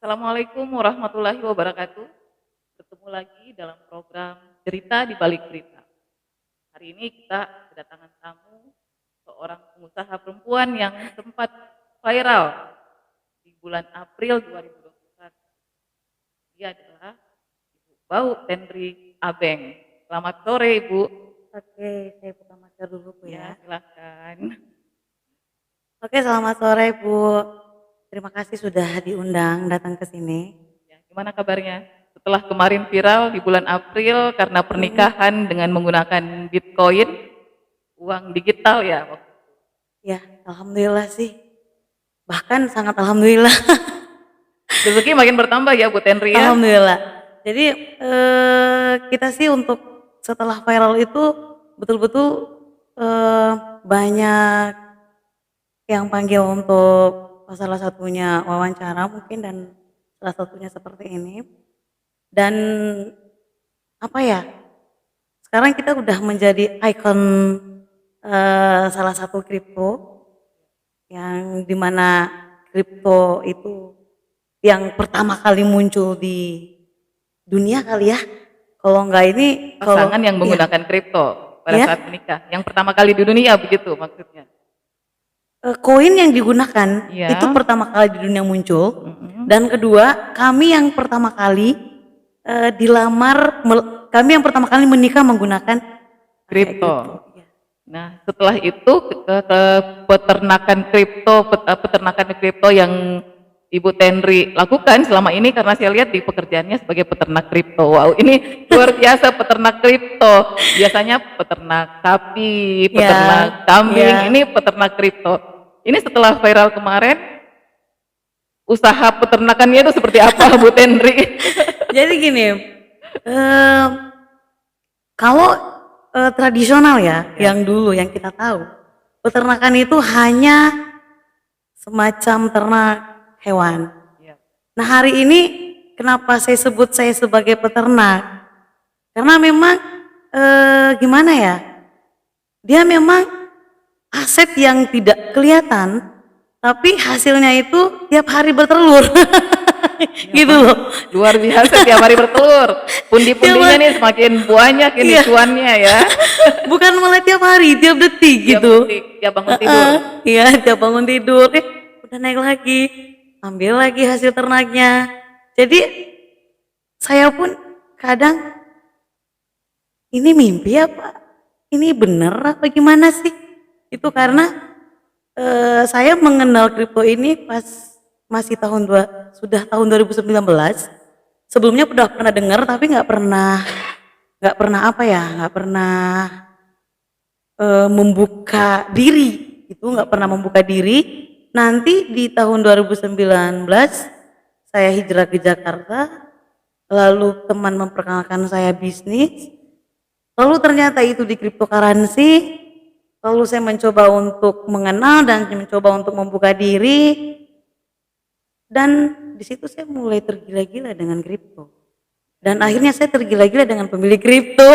Assalamualaikum warahmatullahi wabarakatuh. Bertemu lagi dalam program Cerita di Balik Berita. Hari ini kita kedatangan tamu seorang pengusaha perempuan yang sempat viral di bulan April 2021. Dia adalah Ibu Bau Tenri Abeng. Selamat sore Ibu. Oke, saya buka masker dulu Bu Ya, ya. silahkan. Oke, selamat sore Bu. Terima kasih sudah diundang datang ke sini. Ya, gimana kabarnya? Setelah kemarin viral di bulan April karena Mm, pernikahan dengan menggunakan Bitcoin, uang digital ya. Ya, alhamdulillah sih. Bahkan sangat alhamdulillah. Rezeki makin bertambah ya Bu Tenri ya. Alhamdulillah. Jadi kita sih untuk setelah viral itu betul-betul eh, banyak yang panggil untuk salah satunya wawancara mungkin dan salah satunya seperti ini. Dan apa ya? Sekarang kita udah menjadi ikon salah satu kripto yang dimana kripto itu yang pertama kali muncul di dunia kali ya. Kalau enggak ini, Pasangan yang iya, menggunakan kripto pada ya, saat menikah. Yang pertama kali di dunia begitu maksudnya. koin yang digunakan itu Iya. pertama kali di dunia muncul. Mm-mm. Dan kedua, kami yang pertama kali kami yang pertama kali menikah menggunakan Kripto. ya. Nah, setelah itu ke peternakan kripto yang Ibu Tenri lakukan selama ini karena saya lihat di pekerjaannya sebagai peternak kripto. Wow, ini luar biasa peternak kripto. Biasanya peternak sapi, Ya, peternak kambing, ya. ini peternak kripto. Ini setelah viral kemarin, usaha peternakannya itu seperti apa Bu Tenri? Jadi gini, eh, kalau tradisional ya, yang dulu yang kita tahu, peternakan itu hanya semacam ternak hewan. Ya. Nah hari ini kenapa saya sebut saya sebagai peternak? Karena memang gimana ya, dia memang aset yang tidak kelihatan, tapi hasilnya itu tiap hari bertelur. Ya, Gitu loh. luar biasa tiap hari bertelur. Pundi-pundinya nih semakin banyak ini Iya. cuannya ya. Bukan mulai tiap hari, tiap detik Tiap gitu. detik, tiap bangun tidur. Iya, tiap bangun tidur, udah naik lagi, ambil lagi hasil ternaknya. Jadi saya pun kadang ini mimpi apa? Ini bener apa gimana sih? Itu karena saya mengenal kripto ini pas masih sudah tahun 2019. Sebelumnya udah pernah dengar tapi nggak pernah apa ya, nggak pernah membuka diri, itu nggak pernah membuka diri. Nanti di tahun 2019 saya hijrah ke Jakarta, lalu teman memperkenalkan saya bisnis, lalu ternyata itu di cryptocurrency, lalu saya mencoba untuk mengenal dan mencoba untuk membuka diri, dan di situ saya mulai tergila-gila dengan kripto. Dan akhirnya saya tergila-gila dengan pemilik kripto.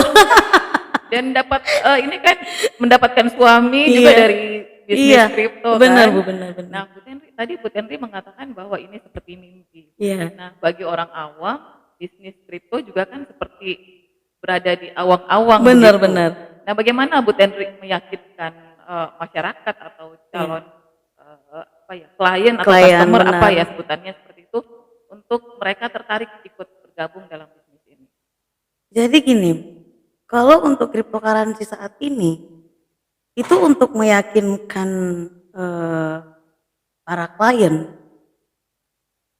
Dan dapat ini kan mendapatkan suami juga Iya, dari bisnis iya, kripto benar kan. Bu, benar. Nah, tadi Bu Tenri mengatakan bahwa ini seperti mimpi. Iya. Nah, bagi orang awam, bisnis kripto juga kan seperti berada di awang-awang Benar, begitu. benar. Nah, bagaimana Bu Tenri meyakinkan masyarakat atau calon klien atau customer benar. apa ya sebutannya seperti itu untuk mereka tertarik ikut bergabung dalam bisnis ini? Jadi gini, kalau untuk cryptocurrency saat ini itu untuk meyakinkan para klien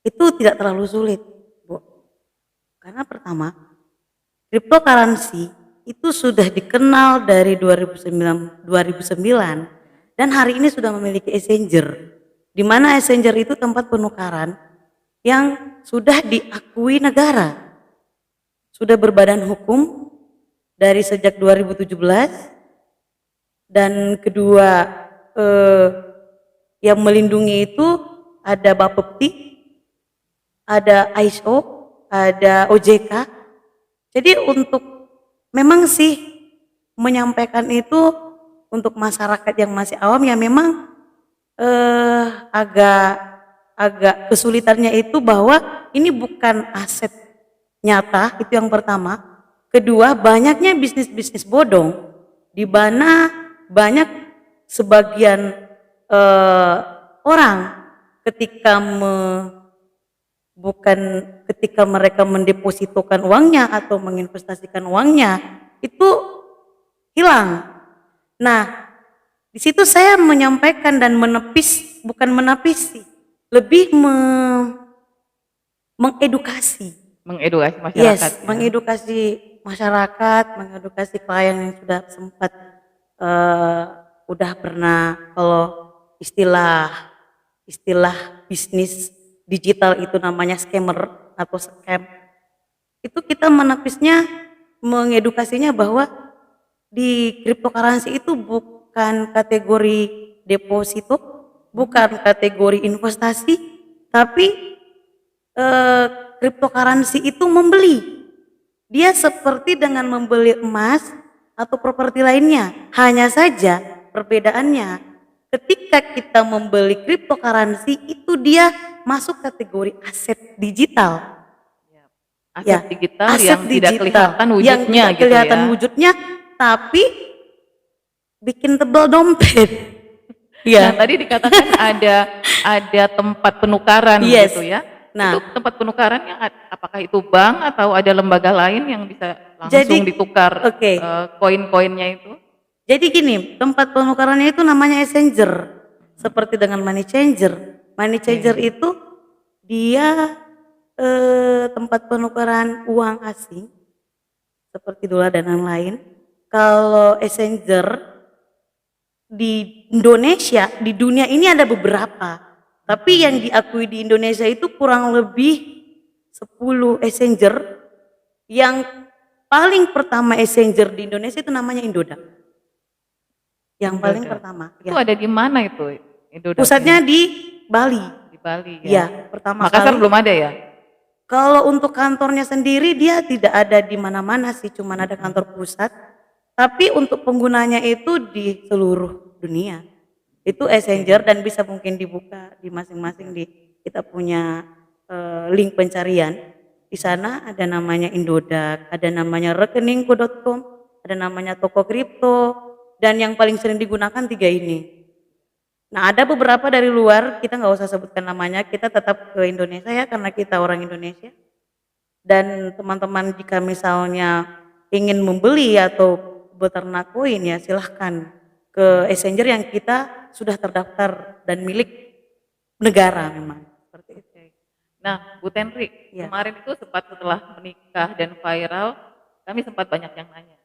itu tidak terlalu sulit, Bu. Karena pertama, cryptocurrency itu sudah dikenal dari 2009 dan hari ini sudah memiliki exchanger. Di mana exchanger itu tempat penukaran yang sudah diakui negara. Sudah berbadan hukum dari sejak 2017, dan kedua yang melindungi itu ada Bapepti, ada ISO, ada OJK. Jadi untuk memang sih menyampaikan itu untuk masyarakat yang masih awam ya memang agak agak kesulitannya itu bahwa ini bukan aset nyata, itu yang pertama. Kedua, banyaknya bisnis-bisnis bodong di mana banyak sebagian eh, orang ketika bukan ketika mereka mendepositokan uangnya atau menginvestasikan uangnya itu hilang. Nah, di situ saya menyampaikan dan menepis, bukan menepis sih, lebih mengedukasi. Mengedukasi Yes, masyarakat ya. mengedukasi masyarakat, mengedukasi klien yang sudah sempat eh, udah pernah kalau istilah bisnis digital itu namanya scammer atau scam. Itu kita menepisnya, mengedukasinya bahwa di cryptocurrency itu bukan kategori deposito, bukan kategori investasi, tapi cryptocurrency itu membeli. Dia seperti dengan membeli emas atau properti lainnya. Hanya saja perbedaannya ketika kita membeli cryptocurrency itu dia masuk kategori aset digital. Aset Ya, digital aset yang tidak digital kelihatan yang wujudnya tidak gitu kelihatan ya. wujudnya, tapi bikin tebal dompet. Nah, Ya, tadi dikatakan ada tempat penukaran yes. gitu ya. Nah, Itu tempat penukarannya apakah itu bank atau ada lembaga lain yang bisa langsung jadi ditukar oke. koin-koinnya itu? Jadi gini, tempat penukarannya itu namanya exchanger. Seperti dengan money changer. Money changer itu dia tempat penukaran uang asing seperti dolar dan lain-lain. Kalau exchanger di Indonesia, di dunia ini ada beberapa. Tapi yang diakui di Indonesia itu kurang lebih 10 exchanger. Yang paling pertama exchanger di Indonesia itu namanya Indoda. Yang paling pertama. Itu Ya. ada di mana itu Indodax Pusatnya ini? di Bali. Di Bali Ya, ya. pertama Makassar kali. belum ada ya? Kalau untuk kantornya sendiri dia tidak ada di mana-mana sih, cuma ada kantor pusat. Tapi untuk penggunanya itu di seluruh dunia. Itu exchanger dan bisa mungkin dibuka di masing-masing di kita punya link pencarian. Di sana ada namanya Indodax, ada namanya rekeningku.com, ada namanya toko kripto, dan yang paling sering digunakan 3 ini. Nah, ada beberapa dari luar, kita nggak usah sebutkan namanya, kita tetap ke Indonesia ya karena kita orang Indonesia. Dan teman-teman jika misalnya ingin membeli atau beternak koin ya silahkan ke exchanger yang kita sudah terdaftar dan milik negara memang. Seperti itu. Nah, Bu Tenri, Ya. kemarin itu sempat setelah menikah dan viral, kami sempat banyak yang nanya.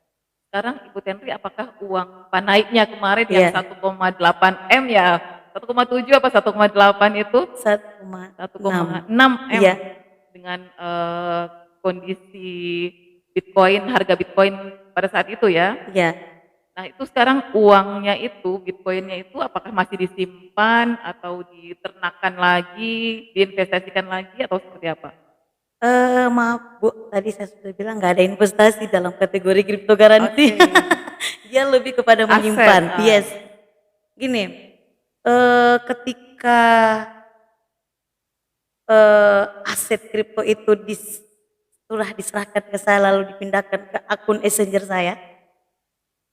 Sekarang Ibu Tenri, apakah uang panaiknya kemarin yang 1,8 M ya, 1,7 apa 1,8 itu? 1,6 M Iya. dengan kondisi Bitcoin, harga Bitcoin pada saat itu ya. Iya. Nah, itu sekarang uangnya itu, Bitcoinnya itu apakah masih disimpan atau diternakan lagi, diinvestasikan lagi atau seperti apa? Maaf Bu, tadi saya sudah bilang nggak ada investasi dalam kategori cryptocurrency. Dia lebih kepada menyimpan. Aset, Yes. Gini, ketika aset kripto itu sudah diserahkan ke saya lalu dipindahkan ke akun exchanger saya,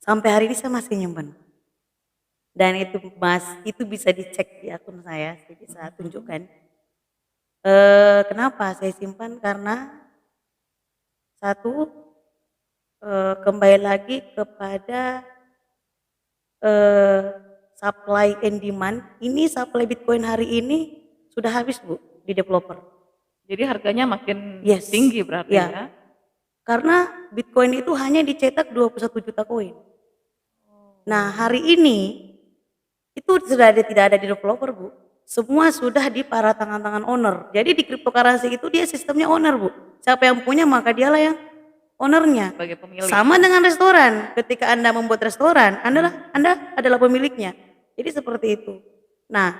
sampai hari ini saya masih nyimpan. Dan itu bisa dicek di akun saya bisa tunjukkan. Kenapa saya simpan? Karena satu, kembali lagi kepada supply and demand. Ini supply Bitcoin hari ini sudah habis Bu di developer. Jadi harganya makin Yes. tinggi berarti Ya. ya? Karena Bitcoin itu hanya dicetak 21 juta koin. Nah, hari ini itu tidak ada di developer Bu. Semua sudah di para tangan-tangan owner. Jadi di cryptocurrency itu dia sistemnya owner Bu. Siapa yang punya maka dialah yang ownernya. Sebagai pemilik. Sama dengan restoran. Ketika Anda membuat restoran, Anda adalah pemiliknya. Jadi seperti itu. Nah,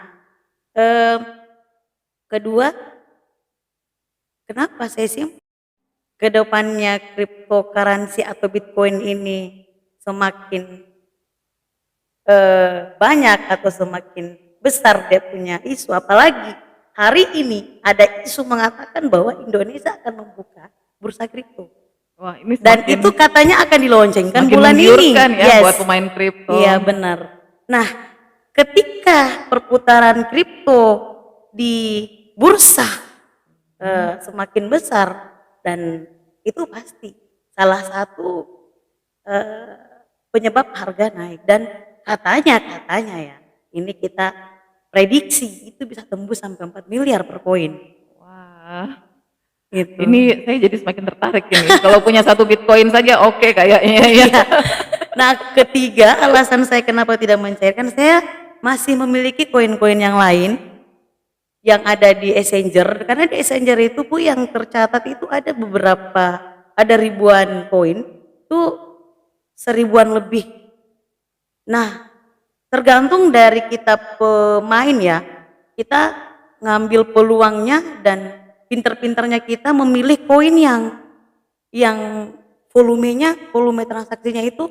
kedua, kenapa saya simpan? Kedepannya cryptocurrency atau Bitcoin ini semakin banyak atau semakin besar dia punya isu, apalagi hari ini ada isu mengatakan bahwa Indonesia akan membuka bursa kripto. Wah, ini Dan semakin itu katanya akan diloncengkan semakin bulan ini. menggiurkan ya Yes. buat pemain kripto. Iya benar. Nah, ketika perputaran kripto di bursa semakin besar, dan itu pasti salah satu penyebab harga naik. Dan katanya ya, ini kita prediksi itu bisa tembus sampai 4 miliar per koin. Wah, Gitu. ini saya jadi semakin tertarik ini. Kalau punya 1 Bitcoin saja oke kayaknya ya. Iya. Nah, ketiga alasan saya kenapa tidak mencairkan, saya masih memiliki koin-koin yang lain yang ada di Exchanger, karena di Exchanger itu Bu yang tercatat itu ada beberapa, ada ribuan koin, itu 1000-an lebih. Nah, tergantung dari kita pemain ya, kita ngambil peluangnya dan pinter-pinternya kita memilih koin yang volume transaksinya itu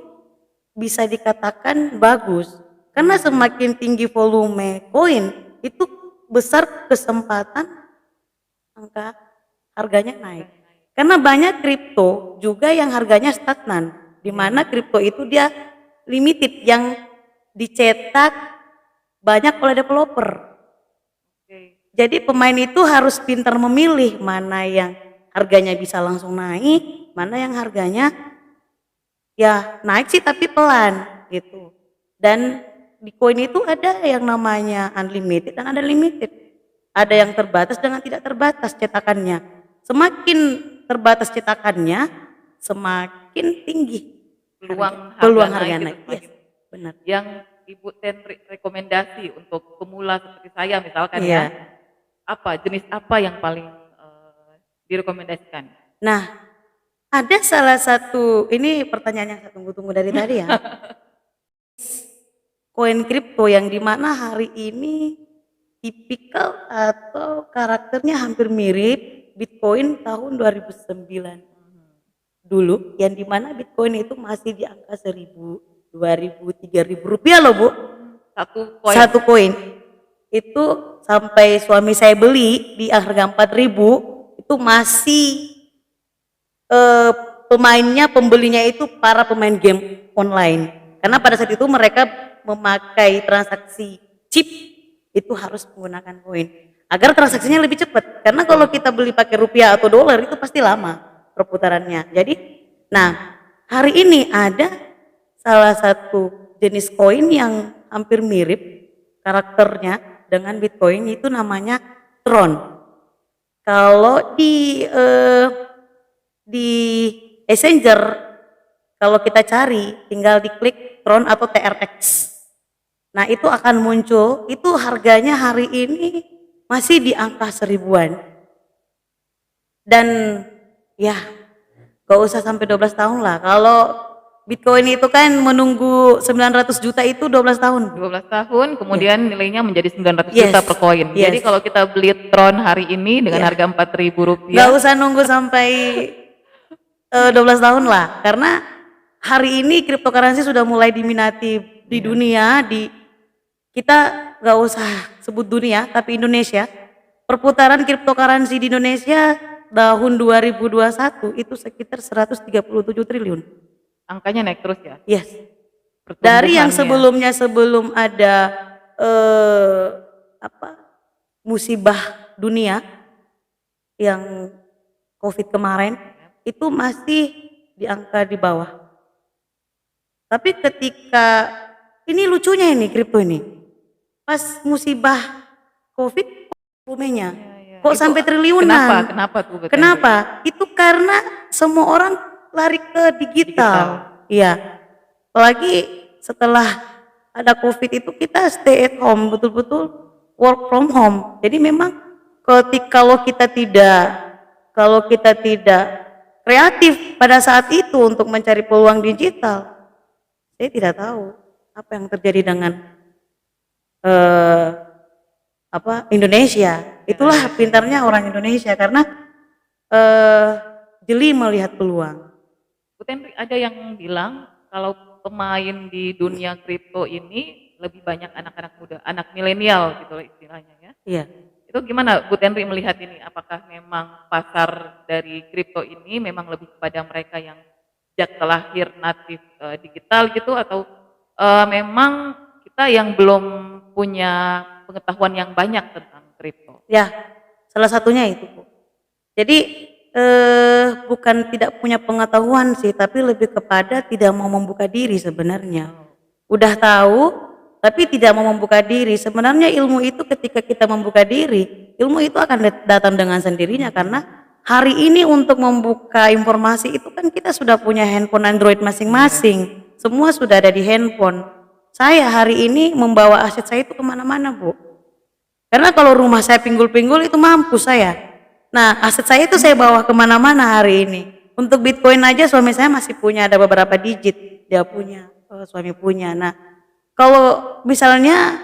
bisa dikatakan bagus. Karena semakin tinggi volume koin, itu besar kesempatan angka harganya naik. Karena banyak kripto juga yang harganya stagnan, di mana kripto itu dia limited, yang dicetak banyak oleh developer. Oke. Jadi pemain itu harus pintar memilih mana yang harganya bisa langsung naik, mana yang harganya ya naik sih tapi pelan gitu. Dan di koin itu ada yang namanya unlimited dan ada limited. Ada yang terbatas dengan tidak terbatas cetakannya. Semakin terbatas cetakannya, semakin tinggi Peluang harga harga naik. naik Yes, gitu. benar. Yang Ibu Ten rekomendasi untuk pemula seperti saya misalkan Iya. ya, apa jenis apa yang paling direkomendasikan? Nah, ada salah satu, ini pertanyaan yang saya tunggu-tunggu dari tadi ya. Koin kripto yang dimana hari ini tipikal atau karakternya hampir mirip Bitcoin tahun 2009 dulu, yang dimana Bitcoin itu masih di angka 1.000, 2.000, 3.000 rupiah loh Bu. Satu koin itu sampai suami saya beli di harga 4.000, itu masih pemainnya, pembelinya itu para pemain game online. Karena pada saat itu mereka memakai transaksi chip, itu harus menggunakan koin agar transaksinya lebih cepat. Karena kalau kita beli pakai rupiah atau dolar itu pasti lama perputarannya. Jadi, nah hari ini ada salah satu jenis koin yang hampir mirip karakternya dengan Bitcoin, itu namanya Tron. Kalau di Exchanger, kalau kita cari tinggal diklik Tron atau TRX. Nah itu akan muncul, itu harganya hari ini masih di angka 1000-an. Dan ya gak usah sampai 12 tahun lah. Kalau Bitcoin itu kan menunggu 900 juta itu 12 tahun. 12 tahun kemudian nilainya menjadi 900 Yes. juta per koin. Yes. Jadi kalau kita beli Tron hari ini dengan Yeah. harga 4.000 Gak rupiah, usah nunggu sampai 12 tahun lah, karena hari ini cryptocurrency sudah mulai diminati di dunia. Kita gak usah sebut dunia, tapi Indonesia, perputaran cryptocurrency di Indonesia tahun 2021 itu sekitar 137 triliun. angkanya naik terus ya. Yes. Dari yang Pertumbuhannya. sebelum ada musibah dunia yang COVID kemarin, itu masih di angka di bawah. Tapi ketika, ini lucunya ini kripto ini, pas musibah COVID volumenya kok Itu sampai triliunan. Kenapa tuh? Bu Tenri? Kenapa? Itu karena semua orang lari ke digital. Iya. Apalagi setelah ada COVID itu kita stay at home, betul-betul work from home. Jadi memang kalau kita tidak kreatif pada saat itu untuk mencari peluang digital, saya tidak tahu apa yang terjadi dengan Indonesia. Itulah pintarnya orang Indonesia, karena jeli melihat peluang. Bu Tenri, ada yang bilang kalau pemain di dunia kripto ini lebih banyak anak-anak muda, anak milenial gitu lah istilahnya ya. Iya. Itu Itu gimana Bu Tenri melihat ini? Apakah memang pasar dari kripto ini memang lebih kepada mereka yang sejak terlahir natif digital gitu, atau memang kita yang belum punya pengetahuan yang banyak tentang kripto? Ya, salah satunya itu, Bu. Jadi bukan tidak punya pengetahuan sih, tapi lebih kepada tidak mau membuka diri sebenarnya. Oh, Udah tahu, tapi tidak mau membuka diri. Sebenarnya ilmu itu ketika kita membuka diri, ilmu itu akan datang dengan sendirinya karena hari ini untuk membuka informasi itu kan kita sudah punya handphone Android iya. masing-masing. Semua sudah ada di handphone. Saya hari ini membawa aset saya itu kemana-mana, Bu. Karena kalau rumah saya pinggul-pinggul itu mampus saya. Nah, aset saya itu saya bawa kemana-mana hari ini. Untuk Bitcoin aja suami saya masih punya, ada beberapa digit dia punya, suami punya. Nah, kalau misalnya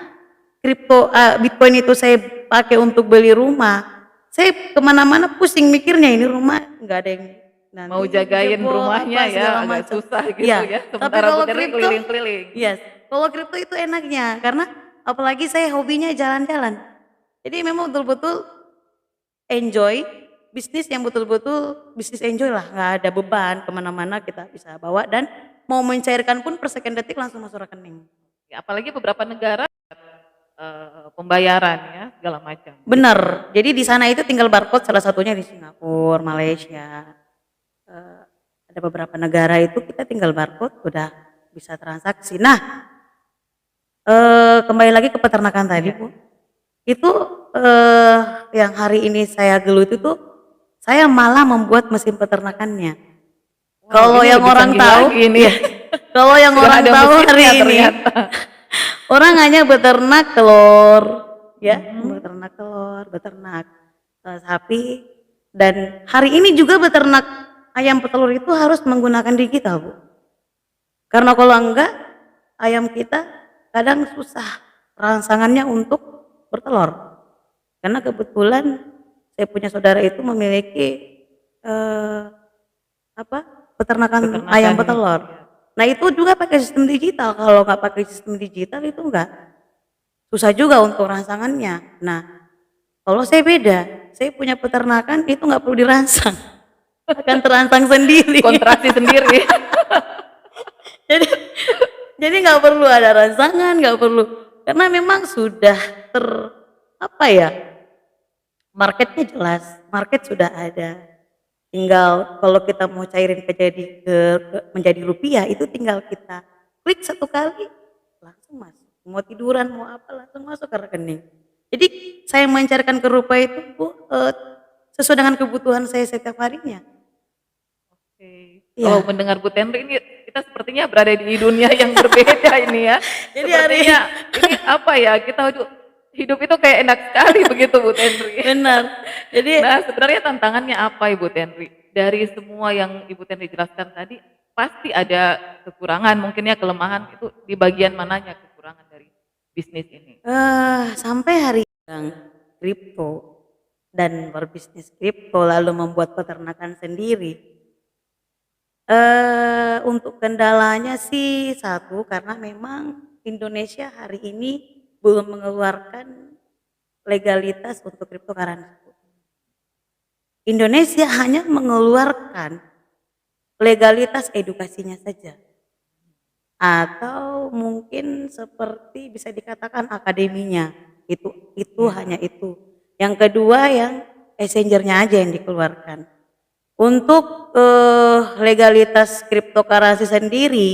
Bitcoin itu saya pakai untuk beli rumah, saya kemana-mana pusing mikirnya ini rumah nggak ada yang Mau nanti jagain jebol rumahnya apa ya segala agak macam. susah gitu Iya, ya, tapi sementara Bu kalau Tenri kripto, keliling-keliling. yes, kalau kripto itu enaknya karena apalagi saya hobinya jalan-jalan. Jadi memang betul-betul enjoy bisnis yang betul-betul bisnis enjoy lah, nggak ada beban kemana-mana kita bisa bawa dan mau mencairkan pun per sekian detik langsung masuk rekening. Ya, apalagi beberapa negara pembayaran ya segala macam gitu. Bener, jadi di sana itu tinggal barcode salah satunya di Singapura, Malaysia, eh, ada beberapa negara itu kita tinggal barcode udah bisa transaksi. Nah, kembali lagi ke peternakan tadi, Iya. Bu. Itu yang hari ini saya geluti tuh saya malah membuat mesin peternakannya. Wow, Kalau ini yang lebih orang canggih tahu, lagi ini. ya, kalau yang Sudah orang ada tahu hari mesinnya ini, ternyata. orang hanya beternak telur, ya, Mhm. beternak telur, beternak sapi, dan hari ini juga beternak ayam petelur itu harus menggunakan digital, Bu. Karena kalau enggak, ayam kita kadang susah rangsangannya untuk bertelur. Karena kebetulan saya punya saudara itu memiliki eh, apa peternakan ayam Peternakan petelur. ya. Nah itu juga pakai sistem digital. Kalau nggak pakai sistem digital itu enggak susah juga untuk rangsangannya. Nah kalau saya beda, saya punya peternakan itu nggak perlu dirangsang, akan terangsang sendiri. Kontraksi sendiri. jadi jadi nggak perlu ada rangsangan, nggak perlu karena memang sudah ter apa ya marketnya jelas, market sudah ada. Tinggal kalau kita mau cairin menjadi rupiah itu tinggal kita klik satu kali langsung masuk. Mau tiduran mau apa langsung masuk ke rekening. Jadi saya mencairkan ke rupiah itu Bu, sesuai dengan kebutuhan saya setiap harinya. Oke. Kalau Iya. mendengar Bu Tenri ini kita sepertinya berada di dunia yang berbeda ini ya. Jadi hari Sepertinya ini apa ya, kita hidup itu kayak enak sekali begitu Bu Tenri. benar. Jadi Nah, sebenarnya tantangannya apa Ibu Tenri? Dari semua yang Ibu Tenri jelaskan tadi, pasti ada kekurangan, mungkin ya kelemahan itu di bagian mananya kekurangan dari bisnis ini? sampai hari yang kripto dan berbisnis kripto lalu membuat peternakan sendiri. Untuk kendalanya sih satu karena memang Indonesia hari ini belum mengeluarkan legalitas untuk cryptocurrency. Indonesia hanya mengeluarkan legalitas edukasinya saja atau mungkin seperti bisa dikatakan akademinya itu Ya. hanya itu. Yang kedua yang exchanger-nya aja yang dikeluarkan. Untuk legalitas cryptocurrency sendiri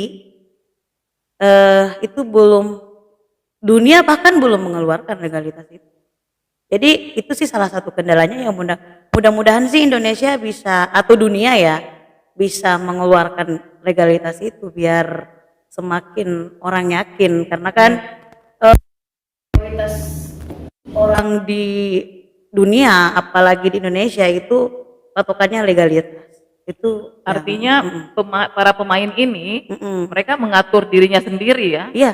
itu belum dunia bahkan belum mengeluarkan legalitas itu. Jadi itu sih salah satu kendalanya yang mudah-mudahan sih Indonesia bisa atau dunia ya bisa mengeluarkan legalitas itu biar semakin orang yakin karena kan mayoritas orang di dunia apalagi di Indonesia itu patokannya legalitas itu Artinya yang para pemain ini, mm-mm. mereka mengatur dirinya sendiri ya? Iya,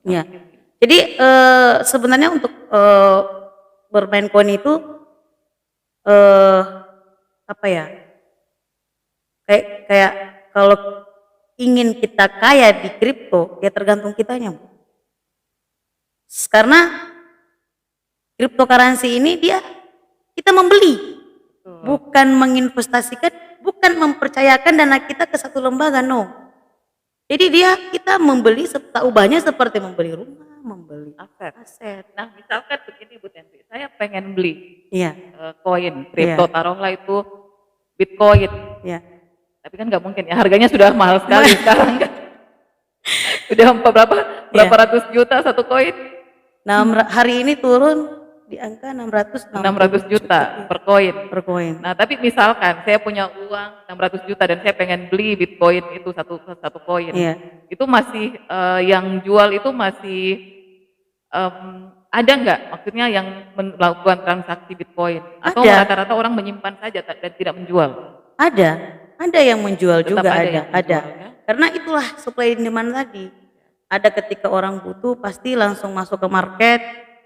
iya. Jadi sebenarnya untuk bermain koin itu eh apa ya? Kayak kalau ingin kita kaya di kripto ya tergantung kitanya, Bu. Karena cryptocurrency ini dia kita membeli, Betul. bukan menginvestasikan, bukan mempercayakan dana kita ke satu lembaga, no. Jadi kita membeli ubahnya seperti membeli rumah, membeli Aset. aset. Nah, misalkan begini Bu Tenri, saya pengen beli Iya, koin iya, kripto, taruhlah itu Bitcoin. iya. Tapi kan nggak mungkin ya, harganya sudah mahal sekali sekarang kan. Sudah berapa Iya. ratus juta satu koin? Hari ini turun di angka 660 600 juta per koin. per koin. Nah, tapi misalkan saya punya uang 600 juta dan saya pengen beli Bitcoin itu satu koin. Iya. Itu masih yang jual itu masih ada nggak? Maksudnya yang melakukan transaksi Bitcoin atau Ada. rata-rata orang menyimpan saja dan tidak menjual? Ada yang menjual Tetap juga ada yang ada. menjual, ya? Karena itulah supply and demand tadi. Ada ketika orang butuh pasti langsung masuk ke market,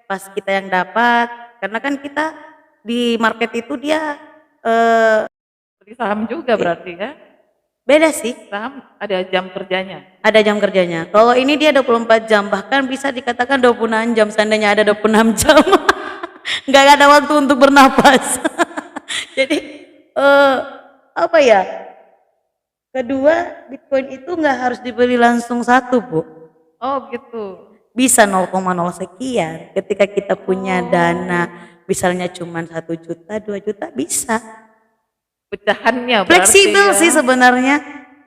pas kita yang dapat. Karena kan kita di market itu dia Seperti saham juga berarti ya? beda sih, Saham ada jam kerjanya. ada jam kerjanya. Kalau ini dia 24 jam, bahkan bisa dikatakan 26 jam, seandainya ada 26 jam. Nggak ada waktu untuk bernapas. Jadi apa ya? Kedua, Bitcoin itu nggak harus dibeli langsung satu, Bu. Oh gitu. Bisa 0,0 sekian. Ketika kita punya dana, misalnya cuma 1 juta, 2 juta bisa. Pecahannya berarti Fleksibel ya. sih sebenarnya.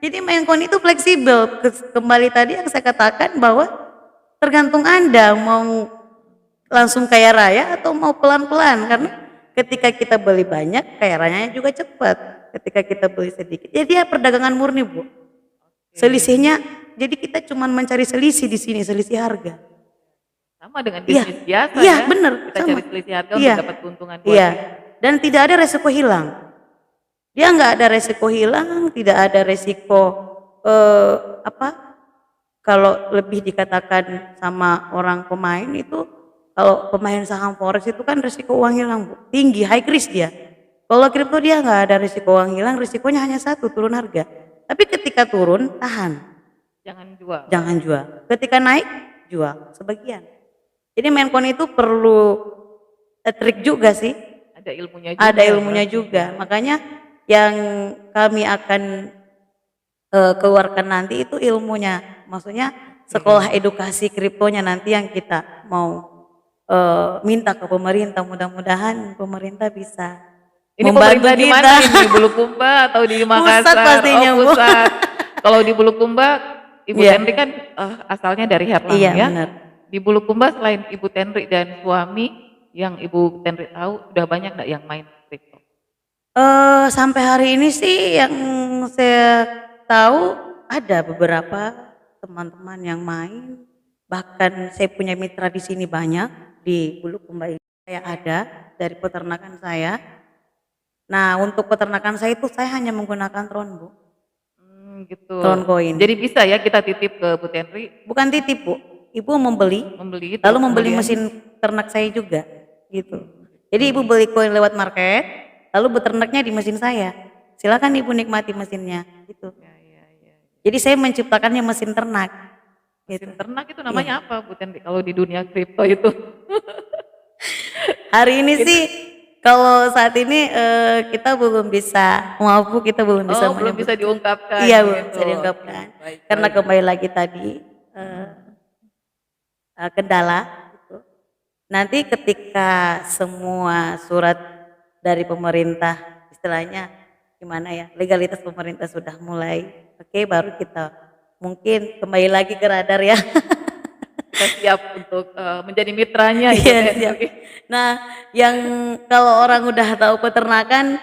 Jadi main coin itu fleksibel. Kembali tadi yang saya katakan bahwa tergantung Anda mau langsung kaya raya atau mau pelan-pelan, karena ketika kita beli banyak kaya rayanya juga cepat. Ketika kita beli sedikit, ya dia perdagangan murni, Bu. Selisihnya, jadi kita cuma mencari selisih di sini, selisih harga. Sama dengan Iya, bisnis biasa iya, ya. bener, Kita sama. cari selisih harga Iya, untuk dapat keuntungan buat iya. kita. Dan tidak ada resiko hilang. Dia nggak ada resiko hilang, tidak ada resiko apa? Kalau lebih dikatakan sama orang pemain itu, kalau pemain saham forex itu kan resiko uang hilang, Bu. Tinggi, high risk dia. Kalau kripto dia nggak ada resiko uang hilang, risikonya hanya satu, turun harga. Tapi ketika turun, tahan, Jangan jual. jangan jual. Ketika naik, jual sebagian. Jadi main coin itu perlu trik juga sih, Ada ilmunya juga. ada ilmunya juga. Makanya yang kami akan keluarkan nanti itu ilmunya, maksudnya sekolah edukasi kriptonya nanti yang kita mau minta ke pemerintah. Mudah-mudahan pemerintah bisa Ini membantu pemerintah di kita. mana ini? Bulukumba atau di Makassar? Pusat pastinya, oh, Bu. pusat. Kalau di Bulukumba, Ibu Iya. Tenri kan asalnya dari Herlang Iya, ya. benar. Di Bulukumba selain Ibu Tenri dan suami yang Ibu Tenri tahu, sudah banyak nggak yang main kripto? Sampai hari ini sih yang saya tahu ada beberapa teman-teman yang main. Bahkan saya punya mitra di sini banyak, di Bulukumba ini saya ada dari peternakan saya. Nah, untuk peternakan saya itu saya hanya menggunakan Tron, Bu. Gitu. Tron koin. Jadi bisa ya kita titip ke Bu Tenri Bukan titip, Bu. Ibu membeli, membeli itu. lalu membeli kemudian- mesin ternak saya juga, gitu. Jadi ibu beli koin lewat market, lalu beternaknya di mesin saya. Silakan ibu nikmati mesinnya, gitu. Ya, ya, ya. Jadi saya menciptakannya mesin ternak. Gitu. Mesin ternak itu namanya apa Bu Tenri kalau di dunia kripto itu? Hari ini sih kalau saat ini kita belum bisa, maaf Bu, kita belum bisa Oh, belum menyebut. bisa diungkapkan. Iya, belum gitu. bisa diungkapkan. Baik, Karena baik. kembali lagi tadi kendala gitu. Nanti ketika semua surat dari pemerintah, istilahnya gimana ya, legalitas pemerintah sudah mulai oke, baru kita mungkin kembali lagi ke radar ya. Kita siap untuk menjadi mitranya Ibu Iya, Tenri. siap. Nah, yang kalau orang udah tahu peternakan,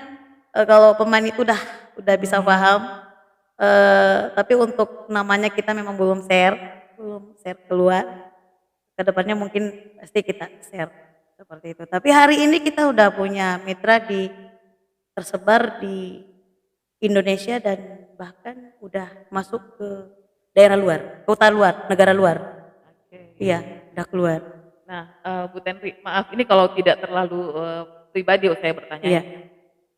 kalau pemain itu udah bisa paham. Tapi untuk namanya kita memang belum share keluar. Kedepannya mungkin pasti kita share seperti itu. Tapi hari ini kita udah punya mitra tersebar di Indonesia dan bahkan udah masuk ke daerah luar, kota luar, negara luar. Oke. Iya, udah keluar. Nah, Bu Tenri, maaf ini kalau tidak terlalu pribadi saya bertanya. Iya.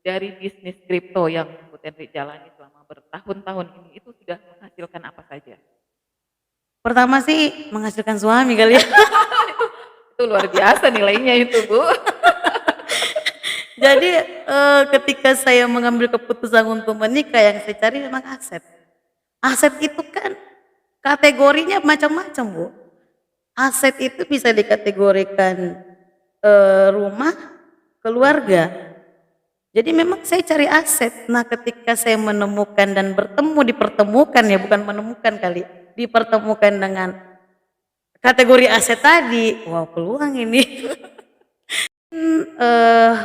Dari bisnis kripto yang Bu Tenri jalani selama bertahun-tahun ini itu sudah menghasilkan apa saja? Pertama sih menghasilkan suami kali ya. Itu Itu luar biasa nilainya itu, Bu. Jadi ketika saya mengambil keputusan untuk menikah, yang saya cari memang aset. Aset itu kan kategorinya macam-macam, Bu. Aset itu bisa dikategorikan rumah, keluarga. Jadi memang saya cari aset. Nah, ketika saya menemukan dan dipertemukan ya, bukan menemukan kali, dipertemukan dengan kategori aset tadi, wow, peluang ini.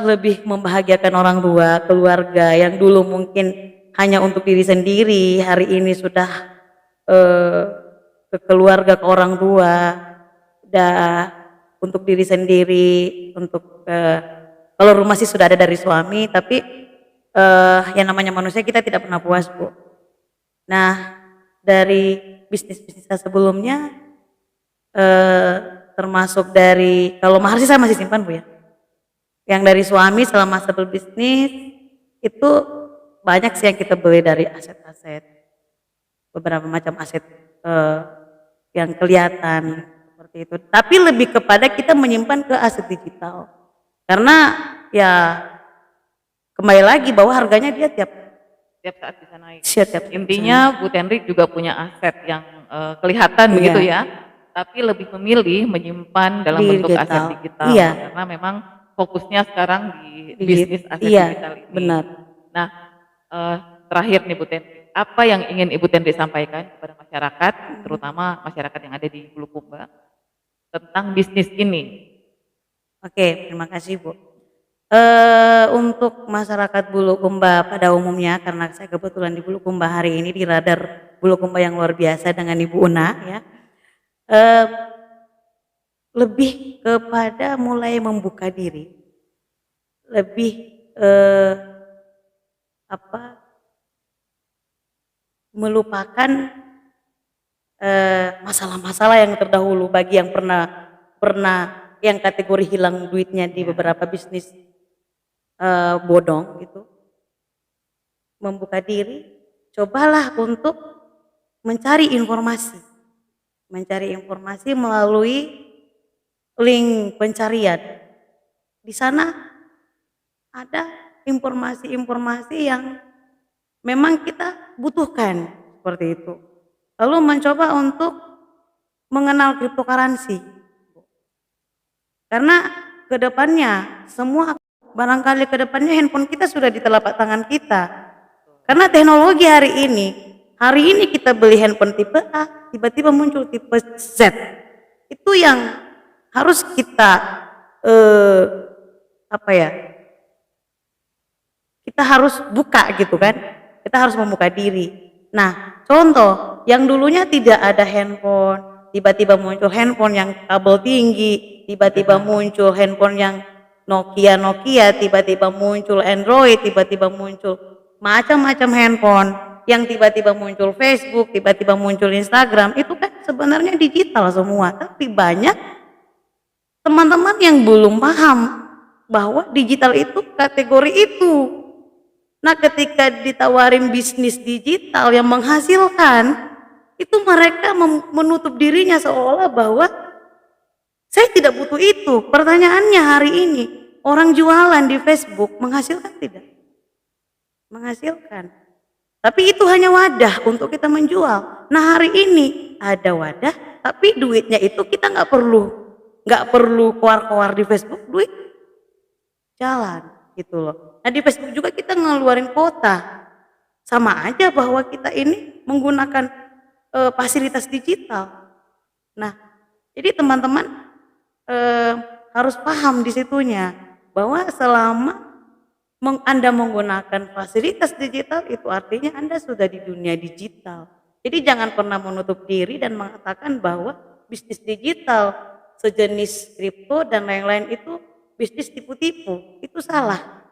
Lebih membahagiakan orang tua, keluarga yang dulu mungkin hanya untuk diri sendiri, hari ini sudah eh, ke keluarga, ke orang tua, udah untuk diri sendiri, untuk kalau rumah sih sudah ada dari suami, tapi yang namanya manusia kita tidak pernah puas, Bu. Nah, dari bisnis-bisnis saya sebelumnya, termasuk dari, kalau mahar sih saya masih simpan, Bu ya. Yang dari suami selama masa berbisnis itu banyak sih yang kita beli dari aset-aset, beberapa macam aset yang kelihatan seperti itu. Tapi lebih kepada kita menyimpan ke aset digital, karena ya kembali lagi bahwa harganya dia tiap Saat bisa naik. tiap Intinya Bu Tenrik juga punya aset yang kelihatan begitu ya, tapi lebih memilih menyimpan dalam bentuk aset digital, karena memang fokusnya sekarang di bisnis aset digital ini. Benar. Nah, terakhir nih Bu Tenrik, apa yang ingin Ibu Tenrik sampaikan kepada masyarakat, terutama masyarakat yang ada di Bulukumba, tentang bisnis ini? Oke, terima kasih, Bu. Untuk masyarakat Bulukumba pada umumnya, karena saya kebetulan di Bulukumba hari ini di radar Bulukumba yang luar biasa dengan Ibu Una ya, lebih kepada mulai membuka diri, lebih melupakan masalah-masalah yang terdahulu bagi yang pernah yang kategori hilang duitnya di beberapa bisnis bodong gitu. Membuka diri, cobalah untuk mencari informasi melalui link pencarian. Di sana ada informasi-informasi yang memang kita butuhkan seperti itu. Lalu mencoba untuk mengenal cryptocurrency. Karena kedepannya semua, barangkali kedepannya handphone kita sudah di telapak tangan kita. Karena teknologi hari ini kita beli handphone tipe A, tiba-tiba muncul tipe Z. Itu yang harus kita kita harus buka gitu kan. Kita harus membuka diri. Nah, contoh yang dulunya tidak ada handphone, tiba-tiba muncul handphone yang kabel tinggi, tiba-tiba muncul handphone yang Nokia, tiba-tiba muncul Android, tiba-tiba muncul macam-macam handphone, yang tiba-tiba muncul Facebook, tiba-tiba muncul Instagram, itu kan sebenarnya digital semua. Tapi banyak teman-teman yang belum paham bahwa digital itu kategori itu. Nah, ketika ditawarin bisnis digital yang menghasilkan, itu mereka menutup dirinya seolah bahwa saya tidak butuh itu. Pertanyaannya hari ini, orang jualan di Facebook menghasilkan tidak? Menghasilkan. Tapi itu hanya wadah untuk kita menjual. Nah, hari ini ada wadah, tapi duitnya itu kita nggak perlu keluar-keluar di Facebook, duit jalan gitu loh. Nah, di Facebook juga kita ngeluarin kuota. Sama aja bahwa kita ini menggunakan fasilitas digital. Nah, jadi teman-teman harus paham di situnya bahwa selama Anda menggunakan fasilitas digital, itu artinya Anda sudah di dunia digital. Jadi jangan pernah menutup diri dan mengatakan bahwa bisnis digital sejenis kripto dan lain-lain itu bisnis tipu-tipu. Itu salah.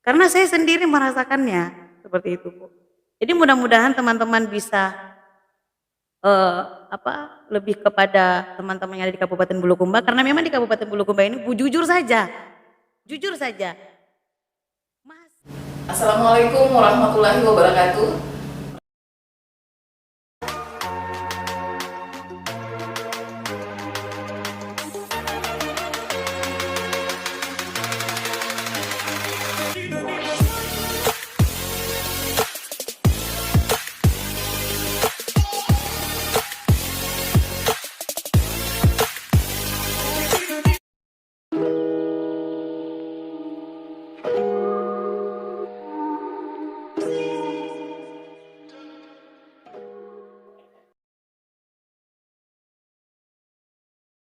Karena saya sendiri merasakannya seperti itu, Bu. Jadi mudah-mudahan teman-teman bisa lebih kepada teman-teman yang ada di Kabupaten Bulukumba, karena memang di Kabupaten Bulukumba ini, Bu, jujur saja. Mas. Assalamualaikum warahmatullahi wabarakatuh.